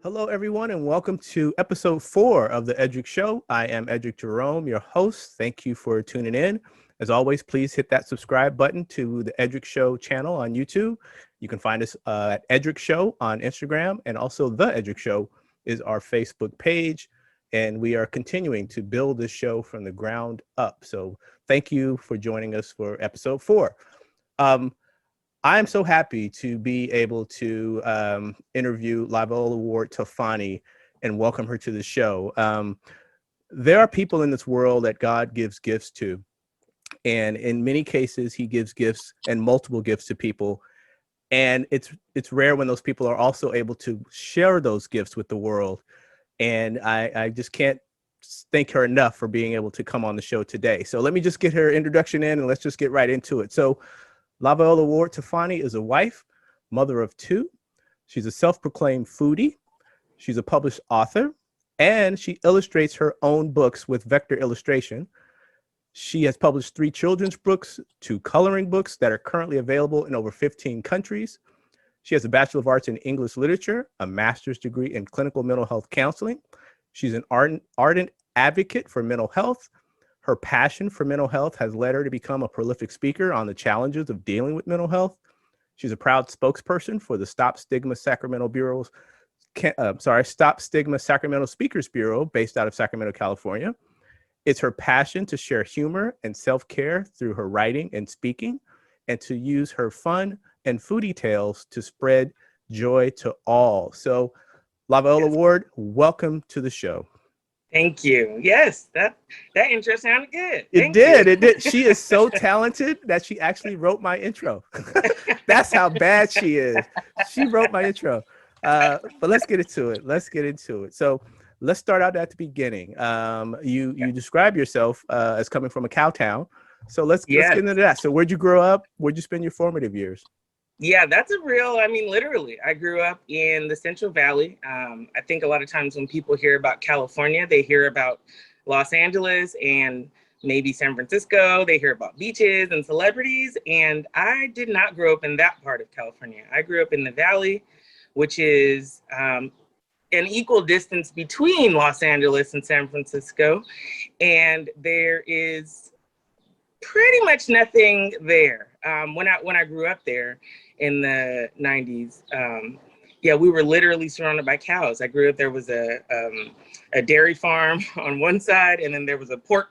Hello, everyone, and welcome to episode 4 of the Eddrick Show. I am Eddrick Jerome, your host. Thank you for tuning in. As always, please hit that subscribe button to the Eddrick Show channel on YouTube. You can find us at Eddrick Show on Instagram, and also The Eddrick Show is our Facebook page. And we are continuing to build this show from the ground up. So thank you for joining us for episode 4. I'm so happy to be able to interview Viola Award Tofani and welcome her to the show. There are people in this world that God gives gifts to, and in many cases, He gives gifts and multiple gifts to people. And it's rare when those people are also able to share those gifts with the world. And I just can't thank her enough for being able to come on the show today. So let me just get her introduction in and let's just get right into it. So Viola Award Tofani is a wife, mother of 2. She's a self-proclaimed foodie. She's a published author, and she illustrates her own books with vector illustration. She has published 3 children's books, 2 coloring books that are currently available in over 15 countries. She has a Bachelor of Arts in English Literature, a master's degree in clinical mental health counseling. She's an ardent advocate for mental health. Her passion for mental health has led her to become a prolific speaker on the challenges of dealing with mental health. She's a proud spokesperson for the Stop Stigma Sacramento Speakers Bureau based out of Sacramento, California. It's her passion to share humor and self-care through her writing and speaking, and to use her fun and foodie tales to spread joy to all. So, Viola Award, welcome to the show. Thank you. Yes, that intro sounded good. It did. She is so talented that she actually wrote my intro. That's how bad she is. She wrote my intro. But let's get into it. So let's start out at the beginning. You describe yourself as coming from a cow town. So let's get into that. So where'd you grow up? Where'd you spend your formative years? Yeah, that's literally, I grew up in the Central Valley. I think a lot of times when people hear about California, they hear about Los Angeles and maybe San Francisco. They hear about beaches and celebrities. And I did not grow up in that part of California. I grew up in the Valley, which is an equal distance between Los Angeles and San Francisco. And there is pretty much nothing there. When I grew up there in the 90s, we were literally surrounded by cows. I grew up, there was a dairy farm on one side, and then there was a pork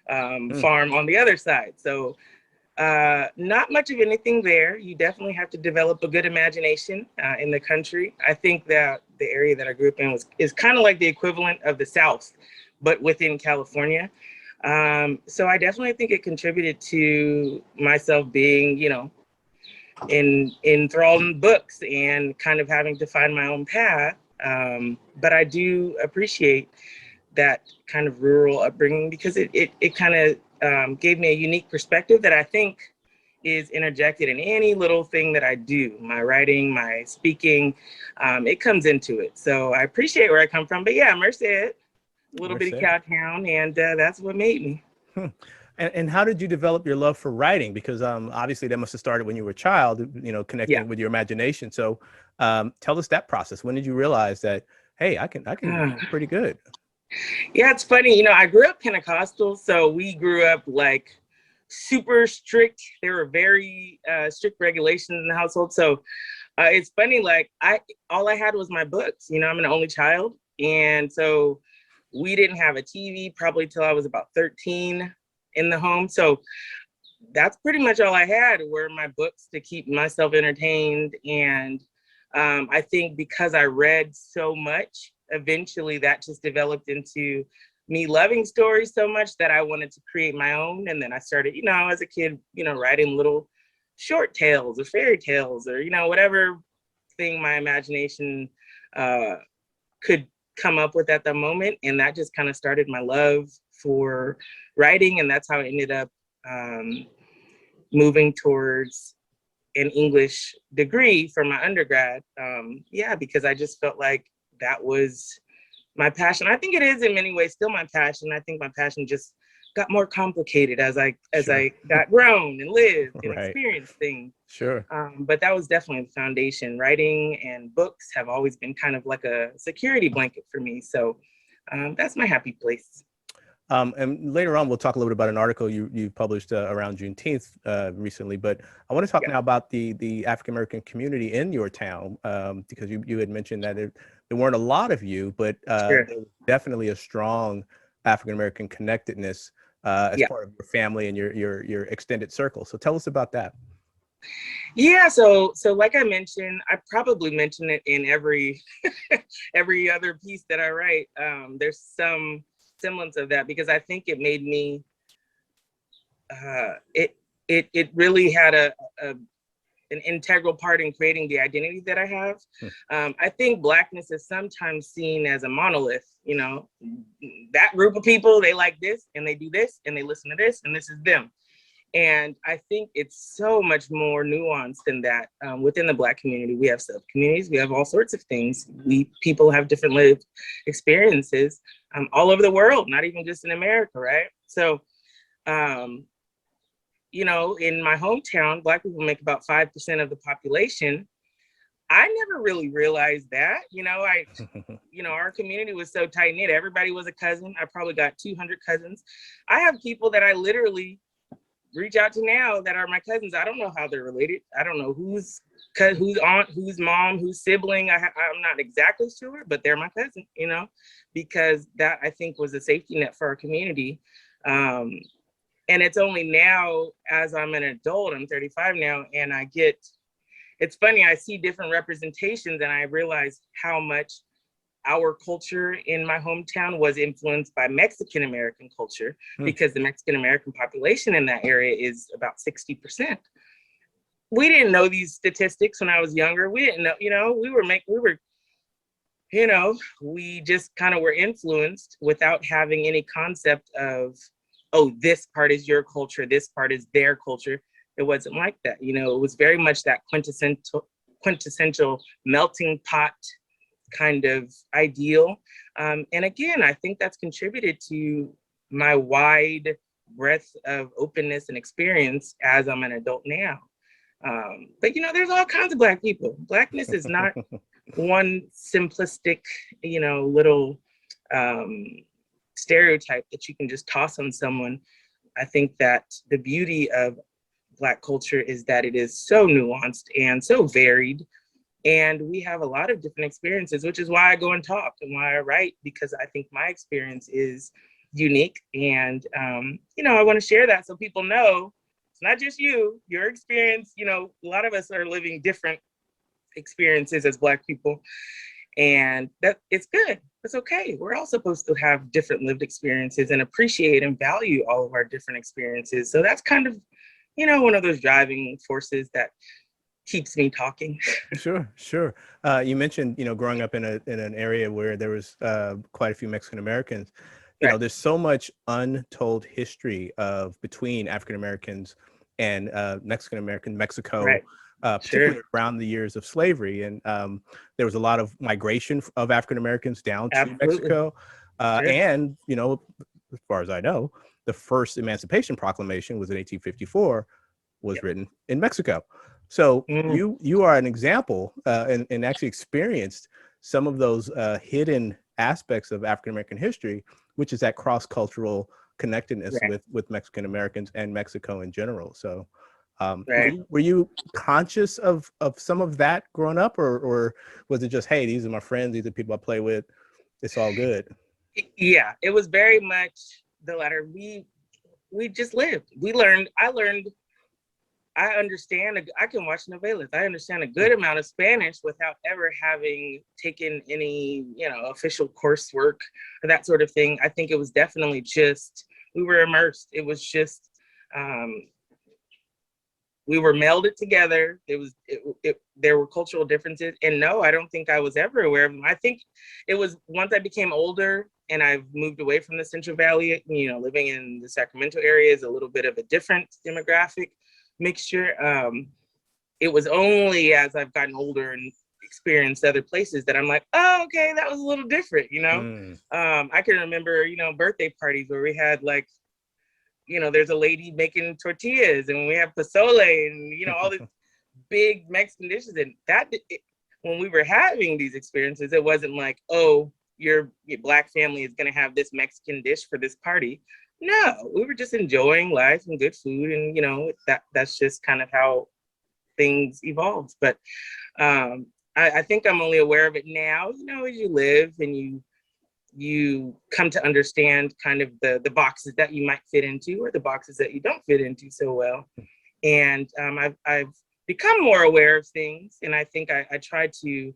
farm on the other side. So not much of anything there. You definitely have to develop a good imagination in the country. I think that the area that I grew up in is kind of like the equivalent of the South, but within California. So I definitely think it contributed to myself being, enthralled in books and kind of having to find my own path. But I do appreciate that kind of rural upbringing because it kind of gave me a unique perspective that I think is interjected in any little thing that I do, my writing, my speaking, it comes into it. So I appreciate where I come from. But yeah, Merced, a little bitty cow town, and that's what made me. And how did you develop your love for writing? Because obviously that must have started when you were a child, connecting with your imagination. So tell us that process. When did you realize that, hey, I can do pretty good? Yeah, it's funny. I grew up Pentecostal, so we grew up like super strict. There were very strict regulations in the household. So it's funny, like all I had was my books. I'm an only child. And so we didn't have a TV probably till I was about 13 in the home. So that's pretty much all I had were my books to keep myself entertained. And I think because I read so much, eventually that just developed into me loving stories so much that I wanted to create my own. And then I started, as a kid, writing little short tales or fairy tales or, whatever thing my imagination could come up with at the moment. And that just kind of started my love for writing. And that's how I ended up moving towards an English degree for my undergrad. Because I just felt like that was my passion. I think it is in many ways still my passion. I think my passion just got more complicated as Sure. I got grown and lived and Right. experienced things. Sure. But that was definitely the foundation. Writing and books have always been kind of like a security blanket for me. So that's my happy place. And later on, we'll talk a little bit about an article you published around Juneteenth recently. But I want to talk Yeah. now about the African American community in your town, because you had mentioned that there weren't a lot of you, but Sure. there was definitely a strong African American connectedness as Yeah. part of your family and your extended circle. So tell us about that. Yeah, so like I mentioned, I probably mention it in every every other piece that I write. There's some semblance of that because I think it made me it really had an integral part in creating the identity that I have. I think Blackness is sometimes seen as a monolith. You know, that group of people, they like this and they do this and they listen to this and this is them. And I think it's so much more nuanced than that. Within the Black community, we have sub-communities, we have all sorts of things. People have different lived experiences all over the world, not even just in America, right? So, you know, in my hometown, Black people make about 5% of the population. I never really realized that, you know, our community was so tight knit. Everybody was a cousin. I probably got 200 cousins. I have people that I literally reach out to now that are my cousins. I don't know how they're related. I don't know who's aunt, who's mom, who's sibling. I'm not exactly sure, but they're my cousin, you know, because that I think was a safety net for our community. And it's only now as I'm an adult, I'm 35 now, and it's funny, I see different representations and I realize how much our culture in my hometown was influenced by Mexican American culture because the Mexican American population in that area is about 60%. We didn't know these statistics when I was younger. We didn't know, you know, we just kind of were influenced without having any concept of, oh, this part is your culture, this part is their culture. It wasn't like that. You know, it was very much that quintessential melting pot kind of ideal. And again, I think that's contributed to my wide breadth of openness and experience as I'm an adult now. But you know, there's all kinds of Black people. Blackness is not one simplistic, you know, little stereotype that you can just toss on someone. I think that the beauty of Black culture is that it is so nuanced and so varied. And we have a lot of different experiences, which is why I go and talk and why I write, because I think my experience is unique. And, you know, I want to share that so people know it's not just your experience. You know, a lot of us are living different experiences as Black people. And that it's good. It's okay. We're all supposed to have different lived experiences and appreciate and value all of our different experiences. So that's kind of, you know, one of those driving forces that keeps me talking. Sure. You mentioned, you know, growing up in an area where there was quite a few Mexican Americans. You know, there's so much untold history between African Americans and Mexican American Mexico, particularly around the years of slavery. And there was a lot of migration of African Americans down to Mexico. And, you know, as far as I know, the first Emancipation Proclamation was in 1854, was written in Mexico. So you are an example and actually experienced some of those hidden aspects of African American history, which is that cross-cultural connectedness with Mexican Americans and Mexico in general. So were you conscious of some of that growing up, or was it just, hey, these are my friends, these are people I play with, it's all good? Yeah, it was very much the latter. We just lived. I understand, I can watch novelas. I understand a good amount of Spanish without ever having taken any, you know, official coursework or that sort of thing. I think it was definitely just, we were immersed. It was just, we were melded together. There were cultural differences. And no, I don't think I was ever aware of them. I think it was once I became older and I've moved away from the Central Valley, you know, living in the Sacramento area is a little bit of a different demographic mixture. It was only as I've gotten older and experienced other places that I'm like, oh, okay, that was a little different, you know? I can remember, you know, birthday parties where we had like there's a lady making tortillas, and we have pozole, and all these big Mexican dishes. And when we were having these experiences, it wasn't like, oh, your Black family is going to have this Mexican dish for this party. No, we were just enjoying life and good food, and that's just kind of how things evolved. But I think I'm only aware of it now, as you live and you come to understand kind of the boxes that you might fit into, or the boxes that you don't fit into so well. And I've become more aware of things, and I think I try to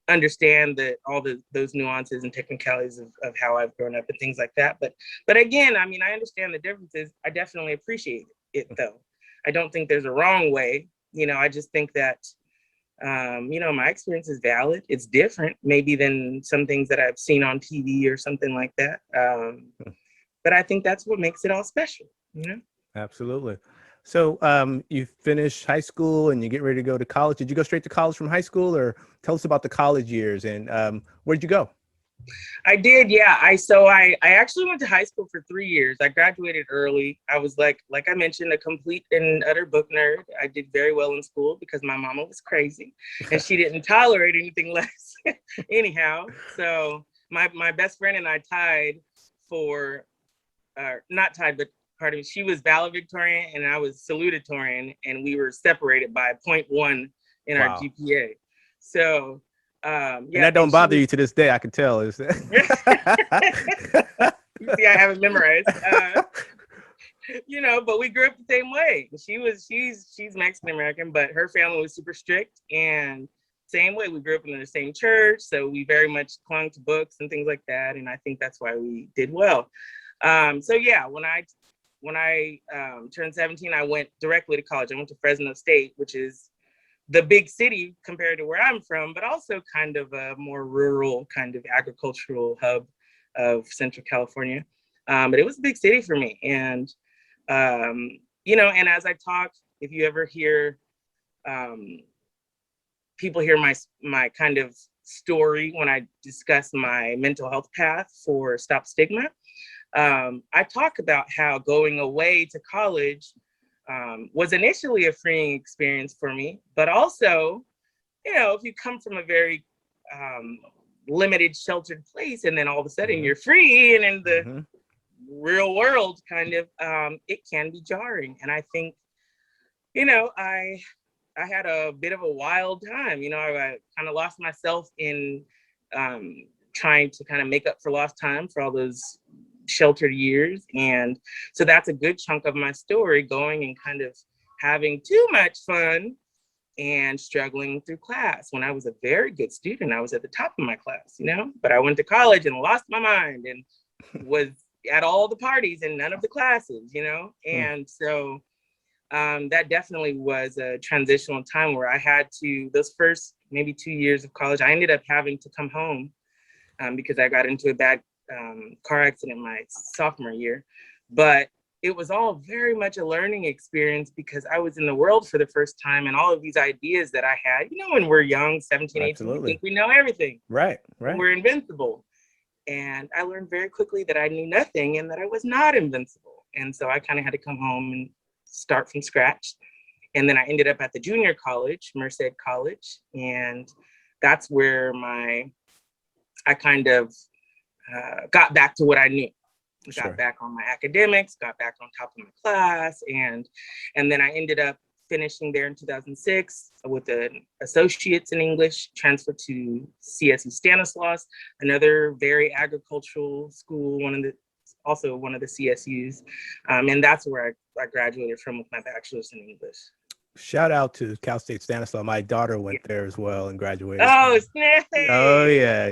understand those nuances and technicalities of how I've grown up and things like that. But again, I understand the differences. I definitely appreciate it though. I don't think there's a wrong way. I just think that my experience is valid. It's different maybe than some things that I've seen on TV or something like that. But I think that's what makes it all special, Absolutely. So you finish high school and you get ready to go to college. Did you go straight to college from high school, or tell us about the college years, and where'd you go? I did, yeah. I actually went to high school for 3 years. I graduated early. I was like I mentioned, a complete and utter book nerd. I did very well in school because my mama was crazy and she didn't tolerate anything less. Anyhow, so my best friend and I tied for, not tied, but pardon me, she was valedictorian and I was salutatorian, and we were separated by 0.1 in our GPA. So and that don't bother you to this day, I can tell. Is that you see, I have it memorized. But we grew up the same way. She's Mexican American, but her family was super strict, and same way, we grew up in the same church, so we very much clung to books and things like that, and I think that's why we did well. So yeah, when I turned 17, I went directly to college. I went to Fresno State, which is the big city compared to where I'm from, but also kind of a more rural, kind of agricultural hub of Central California. But it was a big city for me. And, and as I talk, if you ever hear people hear my kind of story when I discuss my mental health path for Stop Stigma, I talk about how going away to college was initially a freeing experience for me, but also, if you come from a very limited, sheltered place, and then all of a sudden you're free and in the real world, kind of, it can be jarring. And I think, I had a bit of a wild time. I kind of lost myself in trying to kind of make up for lost time for all those sheltered years. And so that's a good chunk of my story, going and kind of having too much fun and struggling through class. When I was a very good student, I was at the top of my class, but I went to college and lost my mind and was at all the parties and none of the classes, and so that definitely was a transitional time where I had to, those first maybe 2 years of college, I ended up having to come home because I got into a bad car accident my sophomore year. But it was all very much a learning experience because I was in the world for the first time, and all of these ideas that I had, when we're young, 17, 18, we think we know everything. Right. We're invincible. And I learned very quickly that I knew nothing and that I was not invincible. And so I kind of had to come home and start from scratch. And then I ended up at the junior college, Merced College. And that's where I kind of got back to what I knew. Got back on my academics, got back on top of my class. And then I ended up finishing there in 2006 with an associate's in English, transferred to CSU Stanislaus, another very agricultural school, also one of the CSUs. And that's where I graduated from with my bachelor's in English. Shout out to Cal State Stanislaus. My daughter went there as well and graduated. Oh, snap! Oh yeah.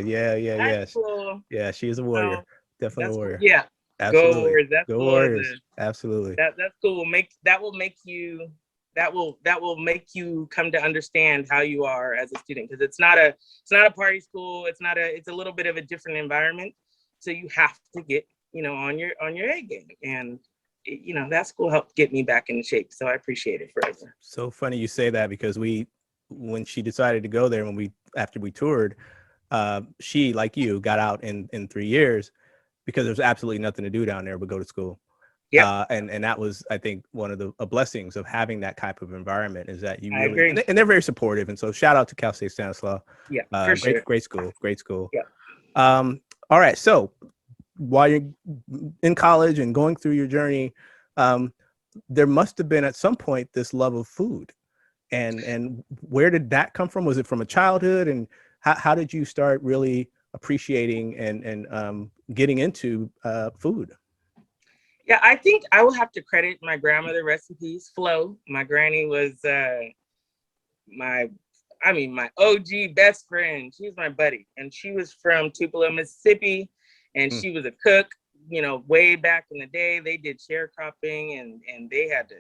That's cool. Yeah, she's a warrior. Definitely a warrior. Cool. Yeah. Absolutely. Go Warriors. That's Go cool. Warriors. Absolutely. That's cool. That will make you come to understand how you are as a student, because it's not a party school. It's a little bit of a different environment. So you have to get, on your A game. And that school helped get me back into shape. So I appreciate it forever. So funny you say that, because when she decided to go there, after we toured, she, like you, got out in 3 years. because there's absolutely nothing to do down there but go to school. Yep. And that was, I think, one of the blessings of having that type of environment is that you I really, agree. and they're very supportive. And so shout out to Cal State Stanislaus. Yeah, for sure. Great school, great school. Yeah. All right. So while you're in college and going through your journey, there must have been at some point this love of food. And where did that come from? Was it from a childhood? And how did you start really appreciating and getting into food? Yeah, I think I will have to credit my grandmother, rest in peace, Flo. My granny was my OG best friend. She was my buddy. And she was from Tupelo, Mississippi. And she was a cook, you know, way back in the day. They did sharecropping and they had to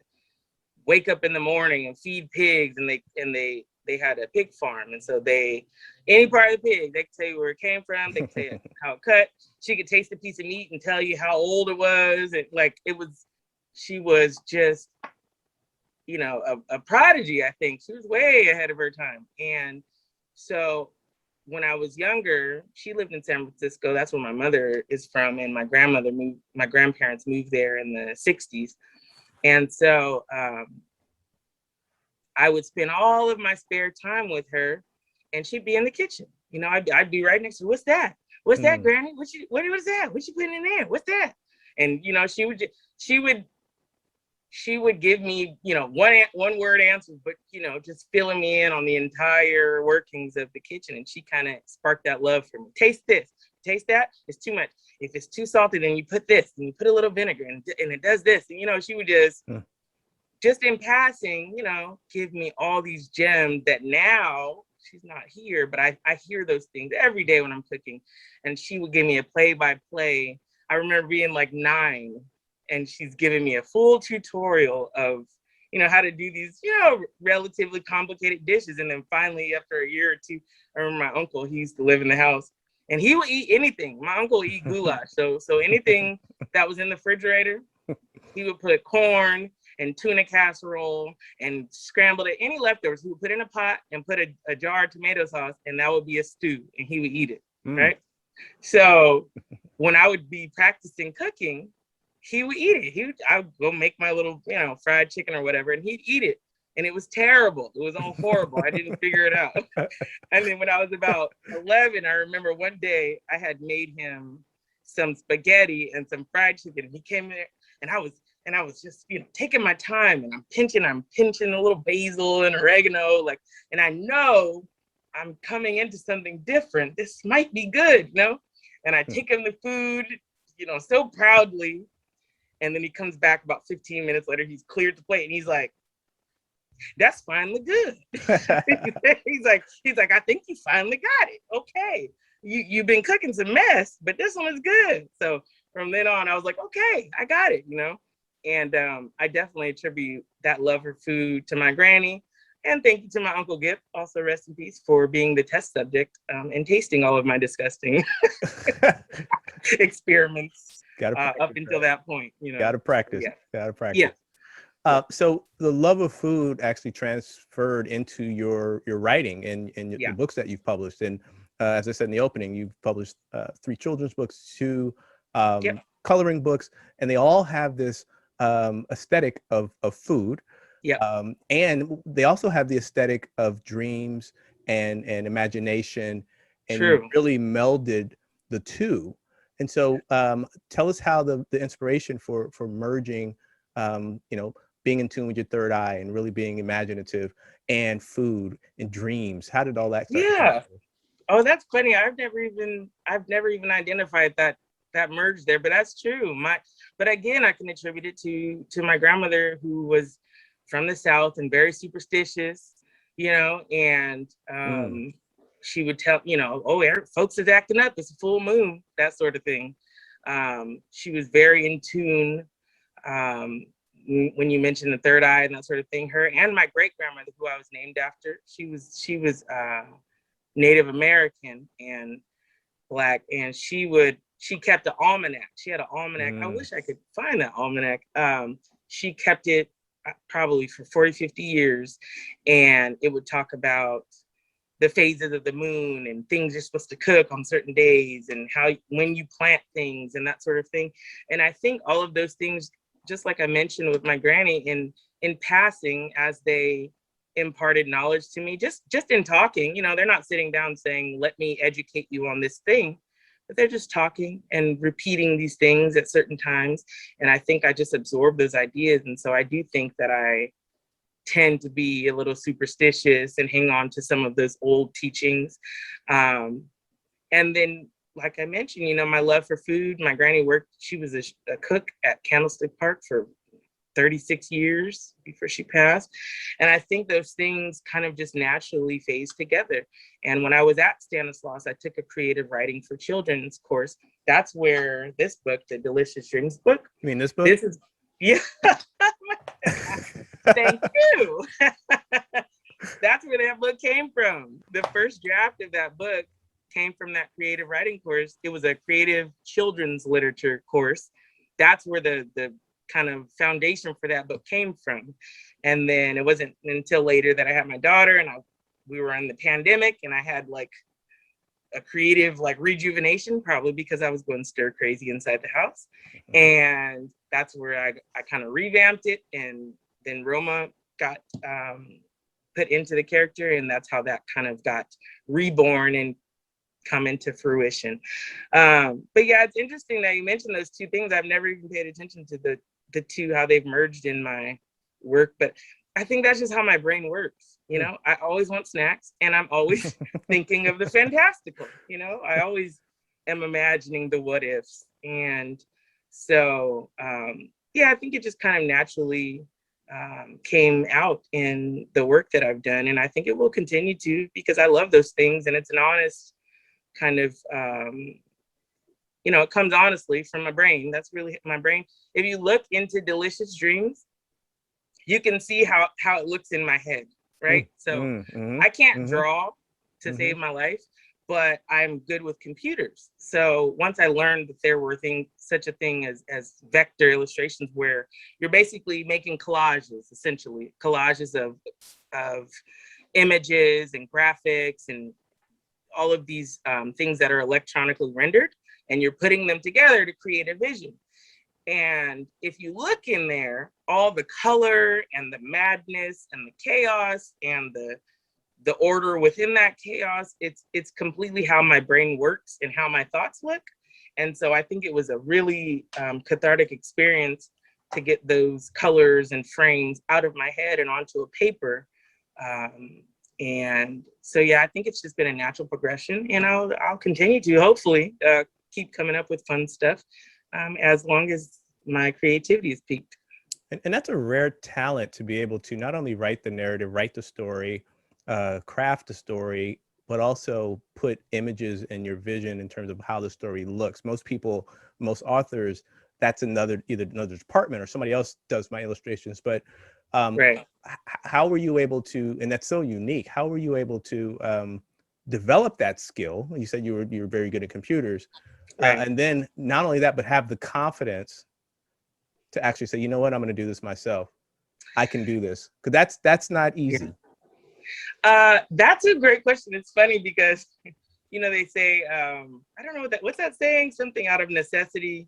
wake up in the morning and feed pigs, and they had a pig farm. And so any part of the pig, they could tell you where it came from, they could tell you how it cut. She could taste a piece of meat and tell you how old it was. And she was just, you know, a prodigy, I think. She was way ahead of her time. And so when I was younger, she lived in San Francisco. That's where my mother is from. And my grandparents moved there in the 60s. And so I would spend all of my spare time with her, and she'd be in the kitchen. You know, I'd be right next to her. What's that? What's that, Granny? What is that? What you putting in there? What's that? And you know, she would give me, you know, one word answers, but you know, just filling me in on the entire workings of the kitchen. And she kind of sparked that love for me. Taste this, taste that. It's too much. If it's too salty, then you put this, and you put a little vinegar, and it does this. And you know, she would just in passing, you know, give me all these gems that now she's not here, but I hear those things every day when I'm cooking. And she would give me a play-by-play. I remember being like 9, and she's giving me a full tutorial of, you know, how to do these, you know, relatively complicated dishes. And then finally, after a year or two, I remember my uncle, he used to live in the house, and he would eat anything. My uncle would eat goulash. So anything that was in the refrigerator, he would put corn and tuna casserole and scrambled it. Any leftovers, he would put in a pot and put a jar of tomato sauce, and that would be a stew, and he would eat it, right? So when I would be practicing cooking, he would eat it. I would go make my little, you know, fried chicken or whatever, and he'd eat it. And it was terrible. It was all horrible. I didn't figure it out. And then when I was about 11, I remember one day I had made him some spaghetti and some fried chicken. He came in, and I was just, you know, taking my time, and I'm pinching a little basil and oregano, like, and I know I'm coming into something different. This might be good, you know? And I take him the food, you know, so proudly. And then he comes back about 15 minutes later, he's cleared the plate, and he's like, that's finally good. he's like, I think you finally got it. Okay. You've been cooking some mess, but this one is good. So from then on, I was like, okay, I got it, you know? And I definitely attribute that love for food to my granny. And thank you to my Uncle Gip, also rest in peace, for being the test subject and tasting all of my disgusting experiments up until that point. You know, Gotta practice. Yeah. Gotta practice. Yeah. So the love of food actually transferred into your writing and the books that you've published. And as I said in the opening, you've published 3 children's books, 2 coloring books, and they all have this aesthetic of food. And they also have the aesthetic of dreams and imagination, and you really melded the two. And so tell us how the inspiration for merging, you know, being in tune with your third eye and really being imaginative and food and dreams. How did all that start? Yeah. Oh, that's funny. I've never even identified that merge there, but that's true. But again, I can attribute it to my grandmother, who was from the South and very superstitious, you know, and she would tell, you know, oh, folks is acting up, it's a full moon, that sort of thing. She was very in tune. When you mentioned the third eye and that sort of thing, her and my great grandmother, who I was named after, she was Native American and Black, and she kept an almanac. She had an almanac. I wish I could find that almanac. She kept it probably for 40, 50 years, and it would talk about the phases of the moon and things you're supposed to cook on certain days and when you plant things and that sort of thing. And I think all of those things, just like I mentioned with my granny, in passing, as they imparted knowledge to me, just in talking, they're not sitting down saying, let me educate you on this thing, but they're just talking and repeating these things at certain times. And I think I just absorbed those ideas. And so I do think that I tend to be a little superstitious and hang on to some of those old teachings. And then, like I mentioned, my love for food. My granny she was a cook at Candlestick Park for 36 years before she passed. And I think those things kind of just naturally phase together. And when I was at Stanislaus, I took a creative writing for children's course. That's where this book, the Delicious Dreams book. You mean this book? This is, yeah. Thank you. That's where that book came from. The first draft of that book came from that creative writing course. It was a creative children's literature course. That's where the kind of foundation for that book came from. And then it wasn't until later that I had my daughter, and we were in the pandemic, and I had like a creative rejuvenation, probably because I was going stir crazy inside the house. And that's where I kind of revamped it. And then Roma got put into the character, and that's how that kind of got reborn and come into fruition. But yeah, it's interesting that you mentioned those two things. I've never even paid attention to the two, how they've merged in my work, but I think that's just how my brain works. I always want snacks, and I'm always thinking of the fantastical. I always am imagining the what ifs. And so, yeah, I think it just kind of naturally came out in the work that I've done. And I think it will continue to, because I love those things. And it's an honest kind of, it comes honestly from my brain. That's really my brain. If you look into Delicious Dreams, you can see how it looks in my head, right? So I can't draw to save my life, but I'm good with computers. So once I learned that there were such a thing as vector illustrations, where you're basically making collages, essentially collages of images and graphics and all of these things that are electronically rendered, and you're putting them together to create a vision. And if you look in there, all the color and the madness and the chaos and the order within that chaos, it's completely how my brain works and how my thoughts look. And so I think it was a really cathartic experience to get those colors and frames out of my head and onto a paper. And so, yeah, I think it's just been a natural progression, and I'll continue to hopefully keep coming up with fun stuff as long as my creativity is peaked. And that's a rare talent, to be able to not only write the narrative, write the story, craft the story, but also put images in your vision in terms of how the story looks. Most authors, that's either another department or somebody else does my illustrations. But Right. How were you able to, and that's so unique, how were you able to develop that skill? You said you were very good at computers. Right. And then not only that, but have the confidence to actually say, you know what, I'm going to do this myself. I can do this. Because that's not easy. Yeah. That's a great question. It's funny because, they say, I don't know what's that saying? Something out of necessity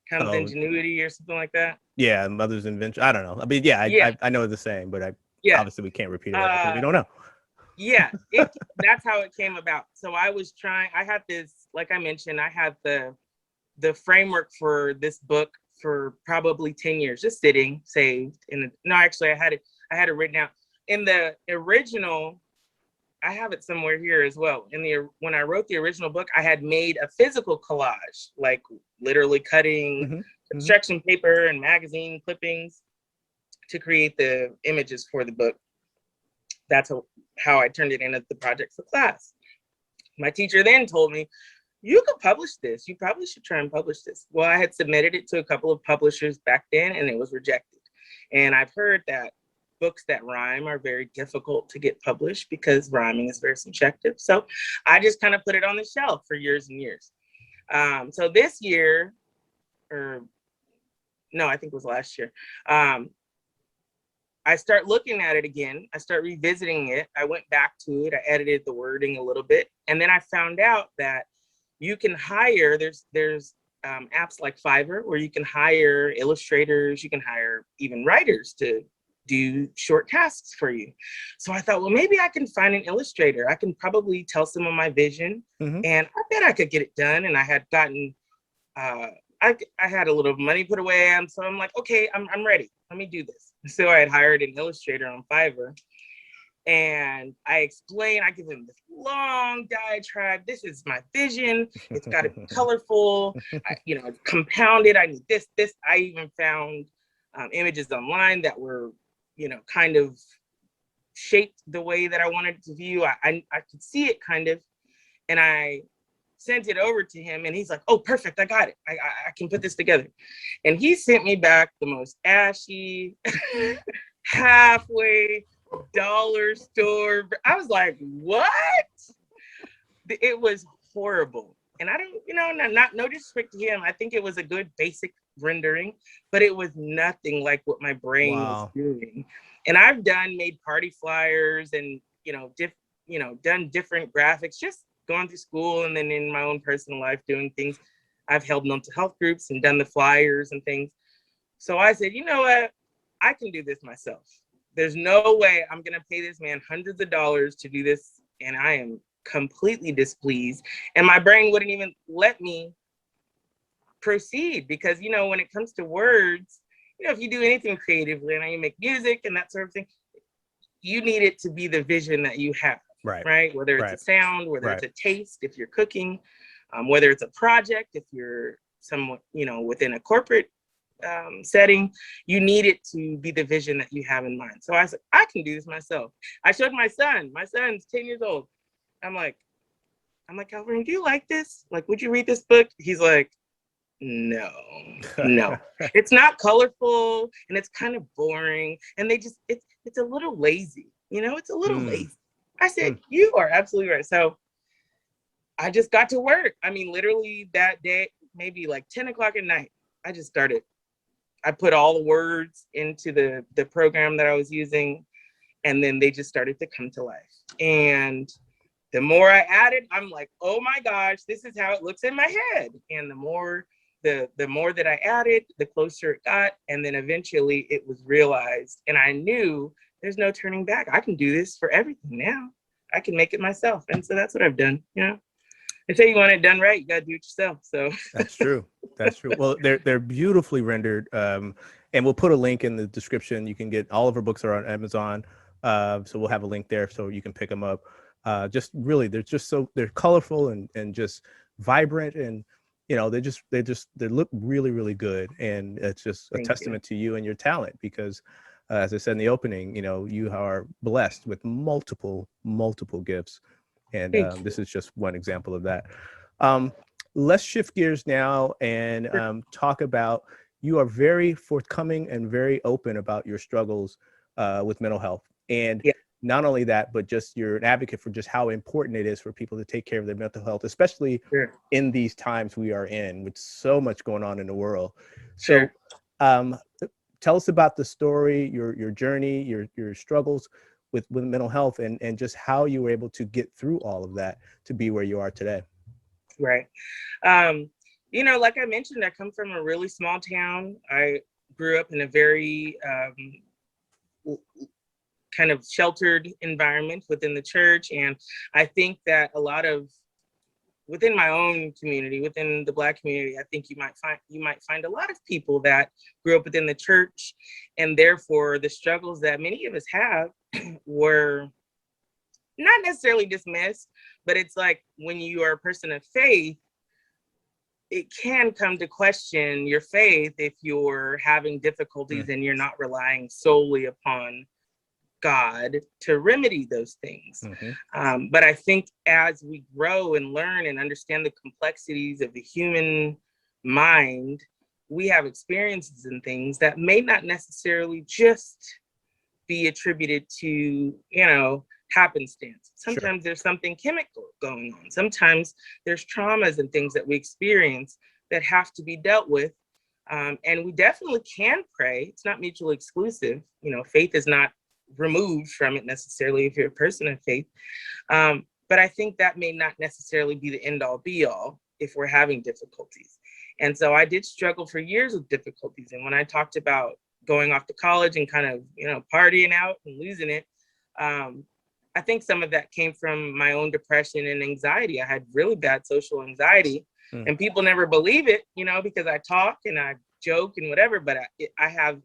comes ingenuity or something like that. Yeah, mother's invention. I don't know. I mean, yeah. I know the saying, but obviously we can't repeat it because we don't know. Yeah, that's how it came about. So I had this, like I mentioned, I had the framework for this book for probably 10 years, just sitting, saved. I had it written out. In the original, I have it somewhere here as well. When I wrote the original book, I had made a physical collage, like literally cutting construction paper and magazine clippings to create the images for the book. That's how I turned it into the project for class. My teacher then told me, you could publish this. You probably should try and publish this. Well, I had submitted it to a couple of publishers back then, and it was rejected. And I've heard that books that rhyme are very difficult to get published because rhyming is very subjective. So I just kind of put it on the shelf for years and years. So this year, I think it was last year, I start looking at it again. I start revisiting it. I went back to it. I edited the wording a little bit. And then I found out that you can hire, there's apps like Fiverr where you can hire illustrators, you can hire even writers to do short tasks for you. So I thought, well, maybe I can find an illustrator. I can probably tell some of my vision, and I bet I could get it done. And I had gotten, I had a little money put away, and so I'm like, okay, I'm ready. Let me do this. So I had hired an illustrator on Fiverr, and I give him this long diatribe. This is my vision. It's got to be colorful, compounded. I need this. I even found images online that were, kind of shaped the way that I wanted it to view. I could see it kind of, and I sent it over to him, and he's like, oh, perfect, I got it. I can put this together. And he sent me back the most ashy, halfway dollar store. I was like, what? It was horrible. And I don't, no disrespect to him. I think it was a good basic rendering, but it was nothing like what my brain was doing. And I've made party flyers and, done different graphics, just going through school and then in my own personal life doing things. I've held mental health groups and done the flyers and things. So I said, you know what? I can do this myself. There's no way I'm going to pay this man hundreds of dollars to do this. And I am completely displeased. And my brain wouldn't even let me proceed because, when it comes to words, if you do anything creatively and you make music and that sort of thing, you need it to be the vision that you have, right? Whether it's a sound, whether it's a taste, if you're cooking, whether it's a project, if you're somewhat, within a corporate setting, you need it to be the vision that you have in mind. So I said, I can do this myself. I showed my son's 10 years old. I'm like, Calvin, do you like this? Like, would you read this book? He's like, no, it's not colorful and it's kind of boring. And it's a little lazy, it's a little lazy. I said, you are absolutely right. So I just got to work. I mean, literally that day, maybe like 10 o'clock at night, I just started. I put all the words into the program that I was using, and then they just started to come to life. And the more I added, I'm like, oh my gosh, this is how it looks in my head. And the more that I added, the closer it got. And then eventually it was realized. And I knew there's no turning back. I can do this for everything now. I can make it myself. And so that's what I've done. They say you want it done right, you got to do it yourself. So That's true. Well, they're beautifully rendered. And we'll put a link in the description. You can get all of her books are on Amazon. So we'll have a link there so you can pick them up. Just really, they're colorful and just vibrant, and they look really, really good. And it's just a testament to you and your talent because as I said in the opening, you are blessed with multiple gifts. And this is just one example of that. Let's shift gears now and talk about, you are very forthcoming and very open about your struggles with mental health. And not only that, but just you're an advocate for just how important it is for people to take care of their mental health, especially in these times we are in with so much going on in the world. So tell us about the story, your journey, your struggles with mental health, and just how you were able to get through all of that to be where you are today. Right. Like I mentioned, I come from a really small town. I grew up in a very kind of sheltered environment within the church. And I think that a lot of within my own community, within the Black community, I think you might find a lot of people that grew up within the church, and therefore the struggles that many of us have were not necessarily dismissed, but it's like when you are a person of faith, it can come to question your faith if you're having difficulties and you're not relying solely upon God to remedy those things. But I think as we grow and learn and understand the complexities of the human mind, we have experiences and things that may not necessarily just be attributed to, happenstance. Sometimes there's something chemical going on. Sometimes there's traumas and things that we experience that have to be dealt with And we definitely can pray. It's not mutually exclusive. You know, faith is not removed from it necessarily if you're a person of faith. But I think that may not necessarily be the end all be all if we're having difficulties. And so I did struggle for years with difficulties. And when I talked about going off to college and kind of, you know, partying out and losing it, I think some of that came from my own depression and anxiety. I had really bad social anxiety, and people never believe it, you know, because I talk and I joke and whatever, but I have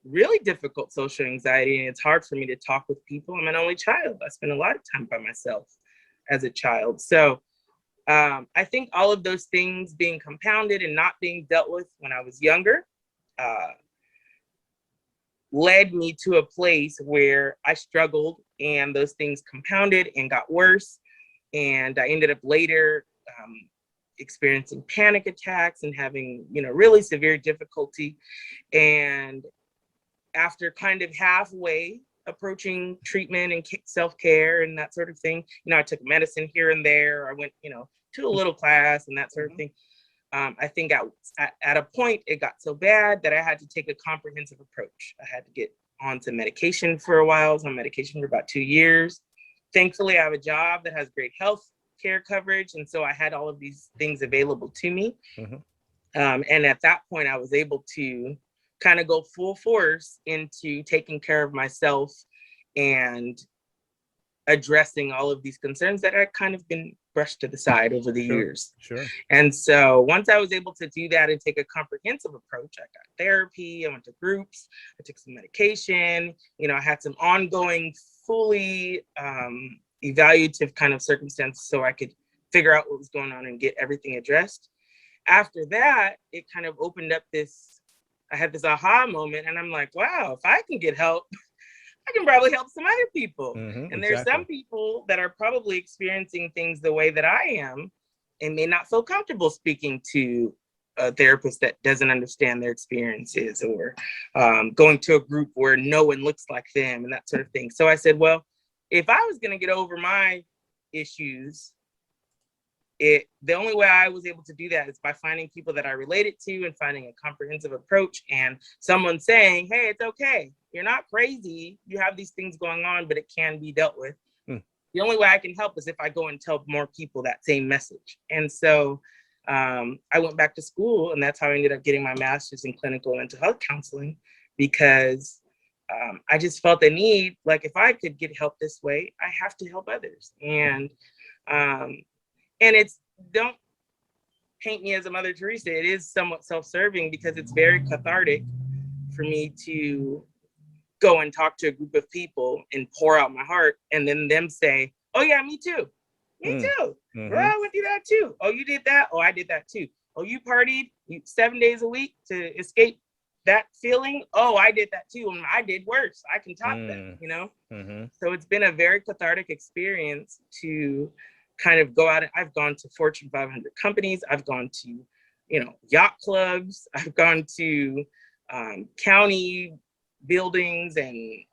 really difficult social anxiety, and it's hard for me to talk with people. I'm an only child. I spent a lot of time by myself as a child. So I think all of those things being compounded and not being dealt with when I was younger led me to a place where I struggled, and those things compounded and got worse. And I ended up later experiencing panic attacks and having, you know, really severe difficulty. And after kind of halfway approaching treatment and self-care and that sort of thing, you know, I took medicine here and there. I went, you know, to a little class and that sort of thing. I think at a point it got so bad that I had to take a comprehensive approach. I had to get onto medication for a while. I was on medication for about 2 years. Thankfully, I have a job that has great health care coverage. And so I had all of these things available to me. And at that point, I was able to kind of go full force into taking care of myself and addressing all of these concerns that had kind of been brushed to the side over the years. And so once I was able to do that and take a comprehensive approach, I got therapy, I went to groups, I took some medication, you know, I had some ongoing, fully evaluative kind of circumstances so I could figure out what was going on and get everything addressed. After that, it kind of opened up I had this aha moment, and I'm like, wow, if I can get help, I can probably help some other people. And there's some people that are probably experiencing things the way that I am and may not feel comfortable speaking to a therapist that doesn't understand their experiences, or going to a group where no one looks like them and that sort of thing. So I said, well, if I was going to get over my issues, the only way I was able to do that is by finding people that I related to and finding a comprehensive approach, and someone saying, hey, it's okay. You're not crazy. You have these things going on, but it can be dealt with. The only way I can help is if I go and tell more people that same message. And so I went back to school, and that's how I ended up getting my master's in clinical mental health counseling, because I just felt the need, like, if I could get help this way, I have to help others. And it's, don't paint me as a Mother Teresa. It is somewhat self-serving because it's very cathartic for me to go and talk to a group of people and pour out my heart, and then them say, oh yeah, me too. Me too. Girl, I went through that too. Oh, you did that? Oh, I did that too. Oh, you partied 7 days a week to escape that feeling? Oh, I did that too. And I did worse. I can top that, you know? So it's been a very cathartic experience to kind of go out. I've gone to Fortune 500 companies. I've gone to, you know, yacht clubs. I've gone to county buildings and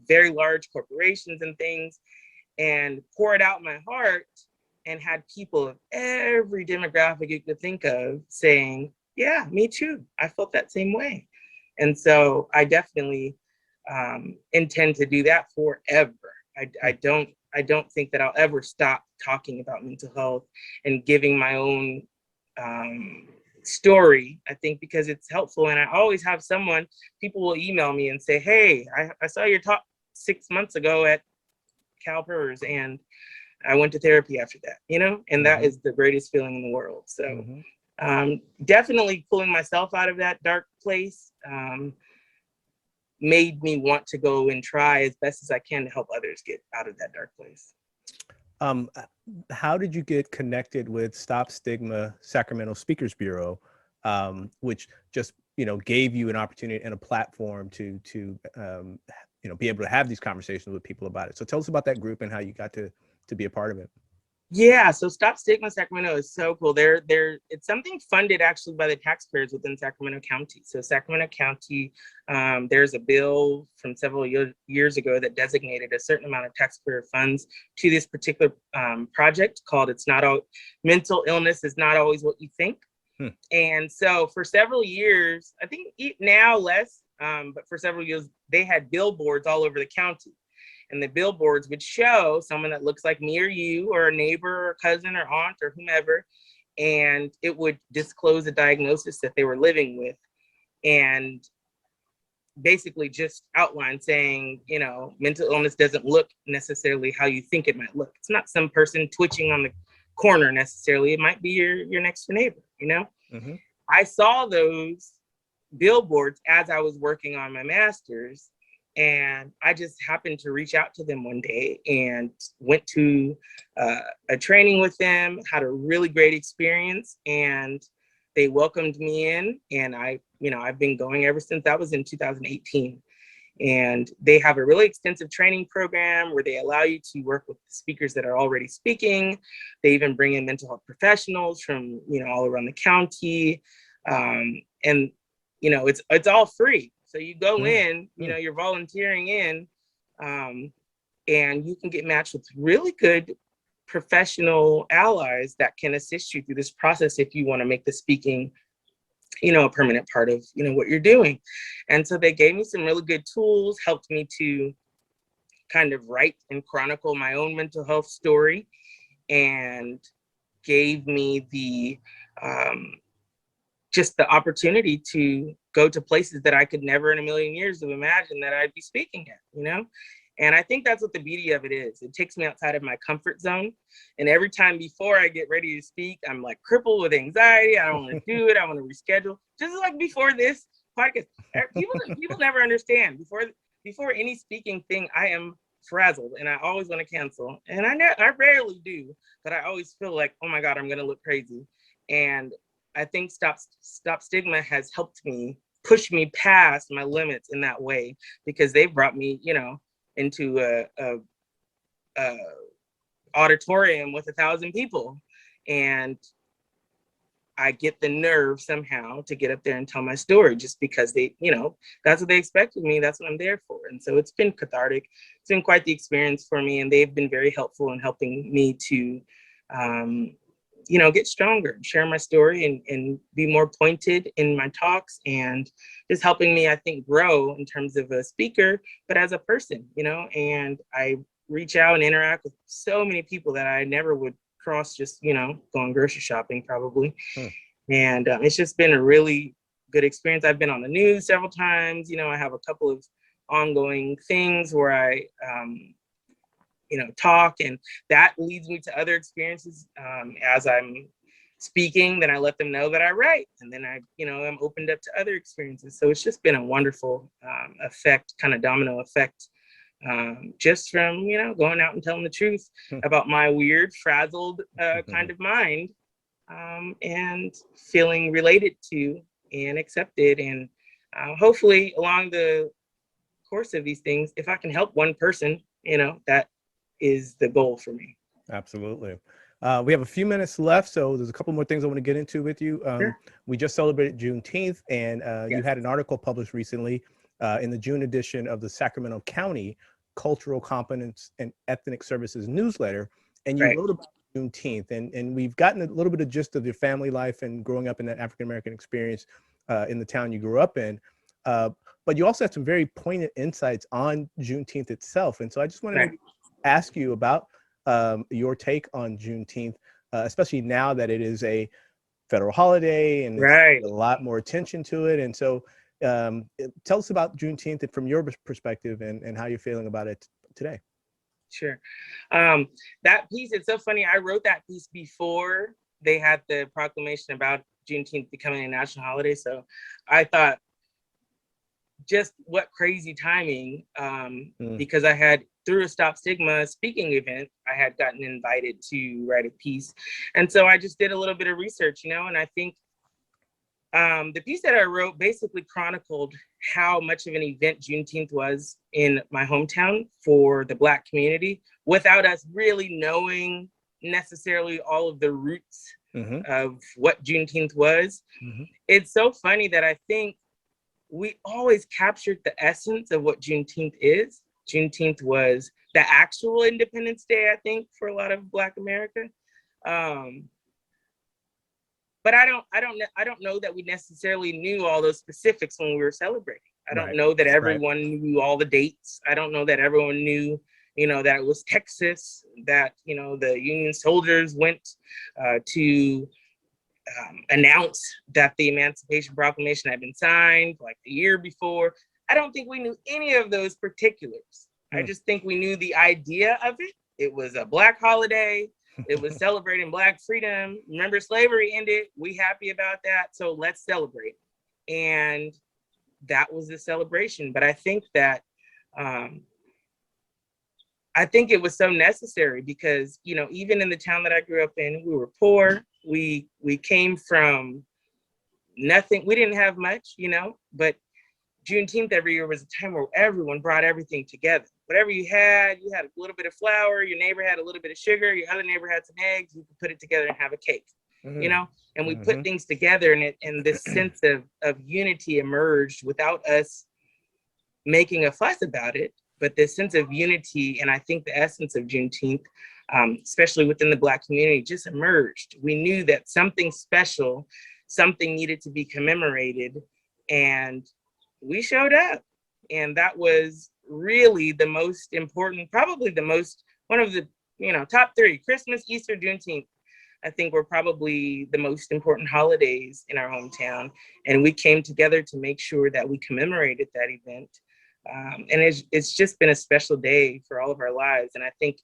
very large corporations and things, and poured out my heart, and had people of every demographic you could think of saying, yeah, me too. I felt that same way. And so I definitely intend to do that forever. I don't think that I'll ever stop talking about mental health and giving my own story, I think, because it's helpful. And I always have people will email me and say, hey, I saw your talk 6 months ago at CalPERS, and I went to therapy after that, you know, and that is the greatest feeling in the world. So definitely pulling myself out of that dark place made me want to go and try as best as I can to help others get out of that dark place. How did you get connected with Stop Stigma Sacramento Speakers Bureau, which just, you know, gave you an opportunity and a platform to you know, be able to have these conversations with people about it? So tell us about that group and how you got to be a part of it. Yeah, so Stop Stigma Sacramento is so cool. It's something funded actually by the taxpayers within Sacramento County. So Sacramento County, there's a bill from several years ago that designated a certain amount of taxpayer funds to this particular project called Mental Illness is Not Always What You Think. And so for several years, I think now less, but for several years, they had billboards all over the county. And the billboards would show someone that looks like me or you, or a neighbor or cousin or aunt or whomever, and it would disclose a diagnosis that they were living with, and basically just outline saying, you know, mental illness doesn't look necessarily how you think it might look. It's not some person twitching on the corner necessarily. It might be your next door neighbor, you know? Mm-hmm. I saw those billboards as I was working on my master's, and I just happened to reach out to them one day and went to a training with them, had a really great experience, and they welcomed me in, and I've been going ever since. That was in 2018. And they have a really extensive training program where they allow you to work with speakers that are already speaking. They even bring in mental health professionals from, all around the county. And, it's all free. So you go in, you're volunteering in, and you can get matched with really good professional allies that can assist you through this process if you want to make the speaking a permanent part of what you're doing. And so they gave me some really good tools, helped me to kind of write and chronicle my own mental health story, and gave me the just the opportunity to go to places that I could never in a million years have imagined that I'd be speaking at, And I think that's what the beauty of it is. It takes me outside of my comfort zone. And every time before I get ready to speak, I'm like crippled with anxiety. I don't want to do it. I want to reschedule. Just like before this podcast, people never understand. Before any speaking thing, I am frazzled and I always want to cancel. And I rarely do, but I always feel like, oh my God, I'm going to look crazy. And I think Stop Stigma has helped me push me past my limits in that way, because they've brought me, into a auditorium with 1,000 people, and I get the nerve somehow to get up there and tell my story, just because they, that's what they expect of me. That's what I'm there for. And so it's been cathartic. It's been quite the experience for me, and they've been very helpful in helping me to, get stronger, share my story, and be more pointed in my talks, and just helping me, I think, grow in terms of a speaker, but as a person, and I reach out and interact with so many people that I never would cross just, going grocery shopping probably. And it's just been a really good experience. I've been on the news several times. I have a couple of ongoing things where I, talk, and that leads me to other experiences as I'm speaking. Then I let them know that I write, and then I'm opened up to other experiences. So it's just been a wonderful effect, kind of domino effect, just from going out and telling the truth about my weird, frazzled kind of mind, and feeling related to and accepted. And hopefully along the course of these things, if I can help one person, that is the goal for me. Absolutely. We have a few minutes left, so there's a couple more things I want to get into with you. Sure. We just celebrated Juneteenth, and Yes. You had an article published recently in the June edition of the Sacramento County Cultural Competence and Ethnic Services newsletter, and you Right. wrote about Juneteenth, and we've gotten a little bit of gist of your family life and growing up in that African-American experience in the town you grew up in. But you also had some very poignant insights on Juneteenth itself. And so I just wanted to ask you about your take on Juneteenth, especially now that it is a federal holiday and there's a lot more attention to it. And so tell us about Juneteenth from your perspective and how you're feeling about it today. Sure. That piece, it's so funny. I wrote that piece before they had the proclamation about Juneteenth becoming a national holiday. So I thought, just what crazy timing, because I had, through a Stop Stigma speaking event, I had gotten invited to write a piece. And so I just did a little bit of research, and I think the piece that I wrote basically chronicled how much of an event Juneteenth was in my hometown for the Black community, without us really knowing necessarily all of the roots of what Juneteenth was. It's so funny that I think we always captured the essence of what Juneteenth is. Juneteenth was the actual Independence Day, I think, for a lot of Black America. But but I don't know that we necessarily knew all those specifics when we were celebrating. I don't know that everyone knew all the dates. I don't know that everyone knew, that it was Texas, that, the Union soldiers went to announce that the Emancipation Proclamation had been signed like the year before. I don't think we knew any of those particulars. I just think we knew the idea of it. It was a Black holiday. It was celebrating Black freedom. Remember, slavery ended. We happy about that. So let's celebrate. And that was the celebration. But I think that, I think it was so necessary because, even in the town that I grew up in, we were poor. We came from nothing. We didn't have much, but Juneteenth every year was a time where everyone brought everything together. Whatever you had a little bit of flour, your neighbor had a little bit of sugar, your other neighbor had some eggs, you could put it together and have a cake, and we put things together, and this sense of unity emerged without us making a fuss about it. But this sense of unity, and I think the essence of Juneteenth, especially within the Black community, just emerged. We knew that something special, something needed to be commemorated, and we showed up. And that was really the most important, probably one of the, top three: Christmas, Easter, Juneteenth. I think were probably the most important holidays in our hometown. And we came together to make sure that we commemorated that event. And it's just been a special day for all of our lives. And I think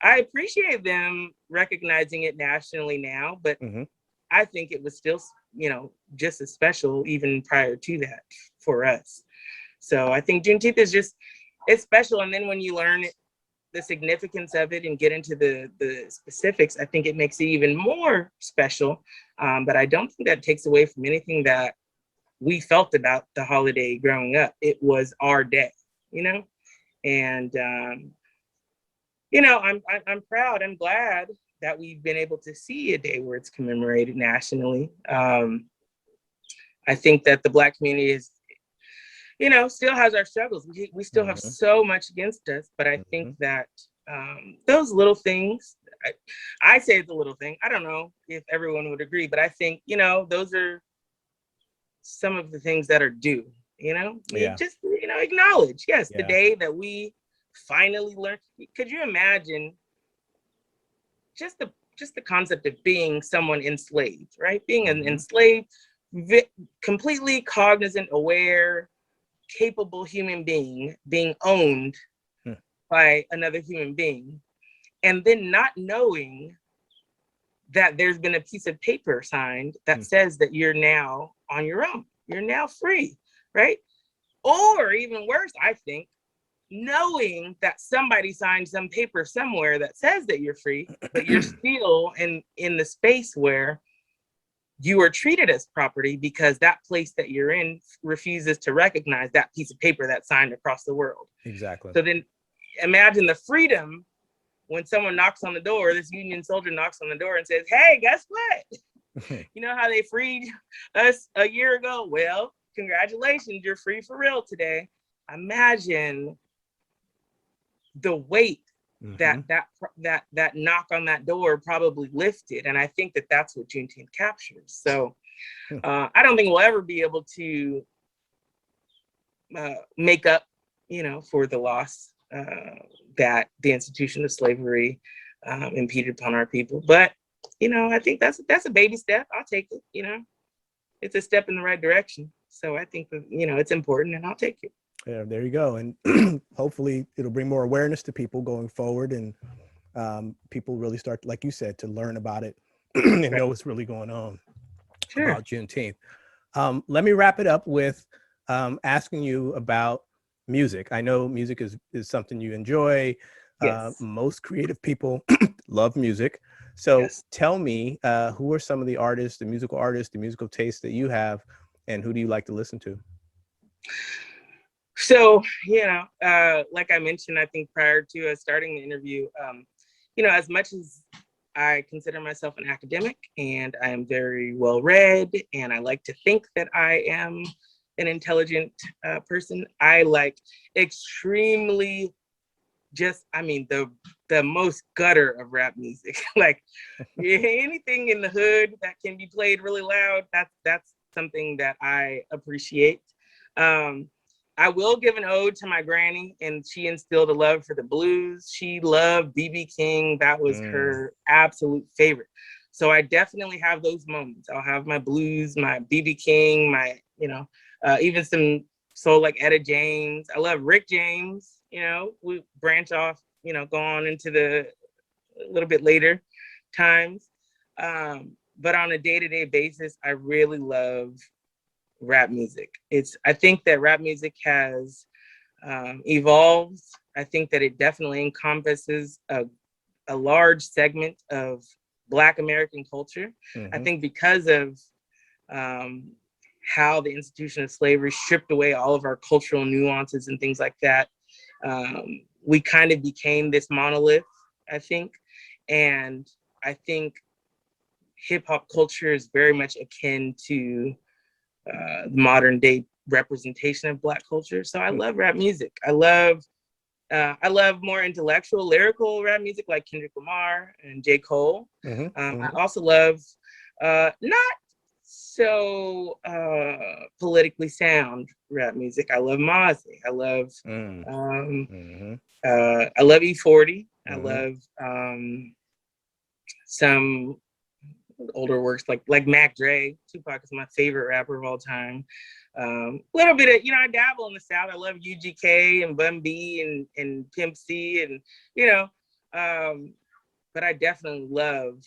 I appreciate them recognizing it nationally now, but I think it was still, just as special even prior to that for us. So I think Juneteenth is it's special. And then when you learn the significance of it and get into the specifics, I think it makes it even more special. But I don't think that takes away from anything that we felt about the holiday growing up. It was our day, and, I'm proud. I'm glad that we've been able to see a day where it's commemorated nationally. I think that the Black community is, still has our struggles. We still have so much against us, but I think that those little things, I say it's a little thing. I don't know if everyone would agree, but I think, those are some of the things that are due, just, acknowledge, yes, the day that we finally learned. Could you imagine just the concept of being someone enslaved, right? Being an enslaved, completely cognizant, aware, capable human being being owned by another human being, and then not knowing that there's been a piece of paper signed that says that you're now on your own, you're now free, right? Or even worse, I think, knowing that somebody signed some paper somewhere that says that you're free, but you're still in the space where you are treated as property because that place that you're in refuses to recognize that piece of paper that's signed across the world. Exactly. So then imagine the freedom when someone knocks on the door, this Union soldier knocks on the door and says, hey, guess what? You know how they freed us a year ago? Well, congratulations, you're free for real today. Imagine the weight that knock on that door probably lifted. And I think that that's what Juneteenth captures. So I don't think we'll ever be able to make up, for the loss that the institution of slavery impeded upon our people. But, I think that's a baby step. I'll take it, it's a step in the right direction. So I think that, it's important, and I'll take it. Yeah, there you go. And hopefully it'll bring more awareness to people going forward, and people really start, like you said, to learn about it and know what's really going on about Juneteenth. Let me wrap it up with asking you about music. I know music is something you enjoy. Most creative people love music. So tell me, who are some of the artists, the musical tastes that you have, and who do you like to listen to? So, like I mentioned, I think prior to us starting the interview, as much as I consider myself an academic and I am very well read, and I like to think that I am an intelligent person, I like extremely just, I mean, the most gutter of rap music. Like anything in the hood that can be played really loud, that's something that I appreciate. I will give an ode to my granny, and she instilled a love for the blues. She loved B.B. King. That was her absolute favorite. So I definitely have those moments. I'll have my blues, my B.B. King, my, even some soul like Etta James. I love Rick James. We branch off, go on into the a little bit later times. But on a day-to-day basis, I really love rap music. I think that rap music has evolved. I think that it definitely encompasses a large segment of Black American culture. I think because of how the institution of slavery stripped away all of our cultural nuances and things like that, we kind of became this monolith, I think. And I think hip hop culture is very much akin to modern day representation of Black culture. So I love rap music. I love more intellectual, lyrical rap music like Kendrick Lamar and J. Cole. I also love not so politically sound rap music. I love Mozzie. I love E40. I love some older works like Mac Dre. Tupac is my favorite rapper of all time. A little bit of, I dabble in the South. I love UGK and Bun B and Pimp C and, but I definitely love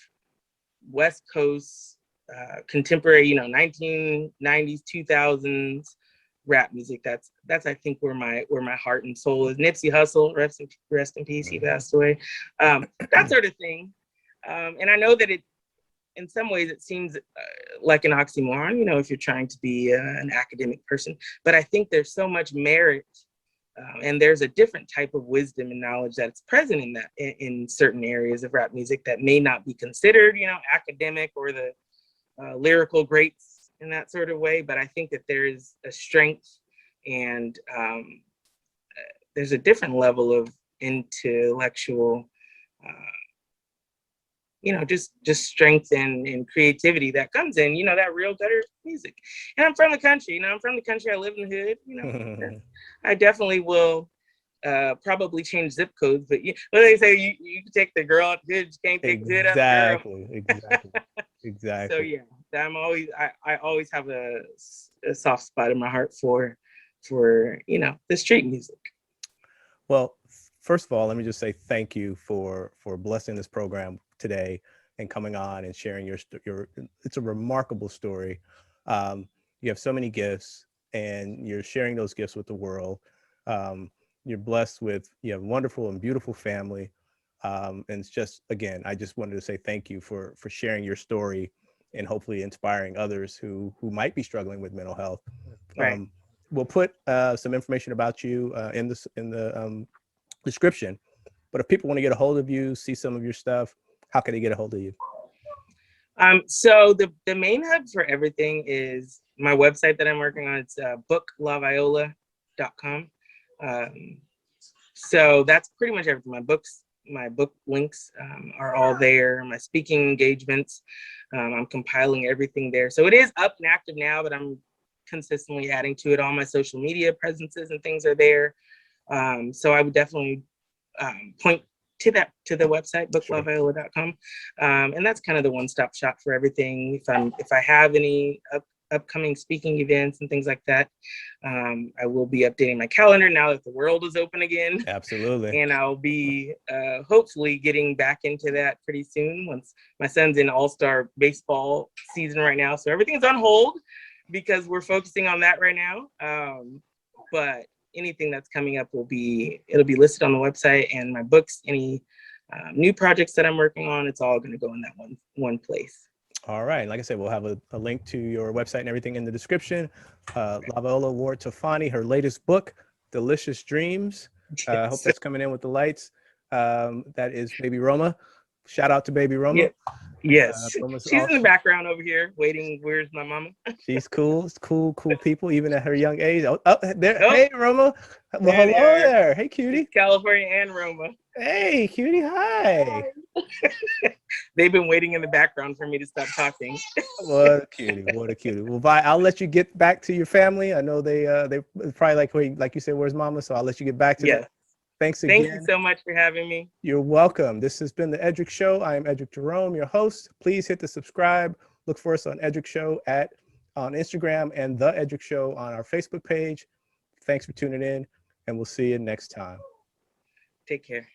West Coast contemporary, 1990s, 2000s rap music. That's I think where my heart and soul is. Nipsey Hussle, rest in peace. He passed away. That sort of thing. And I know that in some ways it seems like an oxymoron, if you're trying to be an academic person, but I think there's so much merit and there's a different type of wisdom and knowledge that's present in certain areas of rap music that may not be considered, academic or the lyrical greats in that sort of way. But I think that there's a strength and there's a different level of intellectual just strength and creativity that comes in, that real gutter music. And I'm from the country, I live in the hood, I definitely will probably change zip codes, but what they say, you can take the girl out the hood, you can't take the hood out the girl. Exactly. So yeah, I always have a soft spot in my heart for the street music. Well, first of all, let me just say thank you for blessing this program today and coming on and sharing your it's a remarkable story. You have so many gifts and you're sharing those gifts with the world. You're blessed with, you have a wonderful and beautiful family. And it's just, again, I just wanted to say thank you for sharing your story and hopefully inspiring others who might be struggling with mental health. Right. We'll put some information about you in the description, but if people want to get a hold of you, see some of your stuff, how can they get a hold of you? So the main hub for everything is my website that I'm working on. It's booklaviola.com. So that's pretty much everything. My book links are all there. My speaking engagements, I'm compiling everything there. So it is up and active now, but I'm consistently adding to it. All my social media presences and things are there. So I would definitely point to the website, booklaviola.com. And that's kind of the one-stop shop for everything. If I have any upcoming speaking events and things like that, I will be updating my calendar now that the world is open again. Absolutely. And I'll be hopefully getting back into that pretty soon once my son's in all-star baseball season right now. So everything's on hold because we're focusing on that right now. But anything that's coming up it'll be listed on the website, and my books, any new projects that I'm working on, it's all going to go in that one place. All right. Like I said, we'll have a link to your website and everything in the description. Viola Ward Tofani, her latest book, Delicious Dreams. I hope that's coming in with the lights. That is Baby Roma. Shout out to Baby Roma. Yes. Roma's She's in the awesome. background over here waiting. Where's my mama? She's cool. It's cool people, even at her young age. There. Oh, Hey, Roma. Well, there they hello are. there. Hey, It's cutie. California and Roma. Hey, cutie. Hi. They've been waiting in the background for me to stop talking. What a cutie. What a cutie. Well, Vi, I'll let you get back to your family. I know they probably like, wait, like you said, where's mama? So I'll let you get back to Yes. that. Thanks Thank you again. so much for having me. You're welcome. This has been the Eddrick Show. I am Eddrick Jerome, your host. Please hit the subscribe. Look for us on Eddrick Show on Instagram and the Eddrick Show on our Facebook page. Thanks for tuning in, and we'll see you next time. Take care.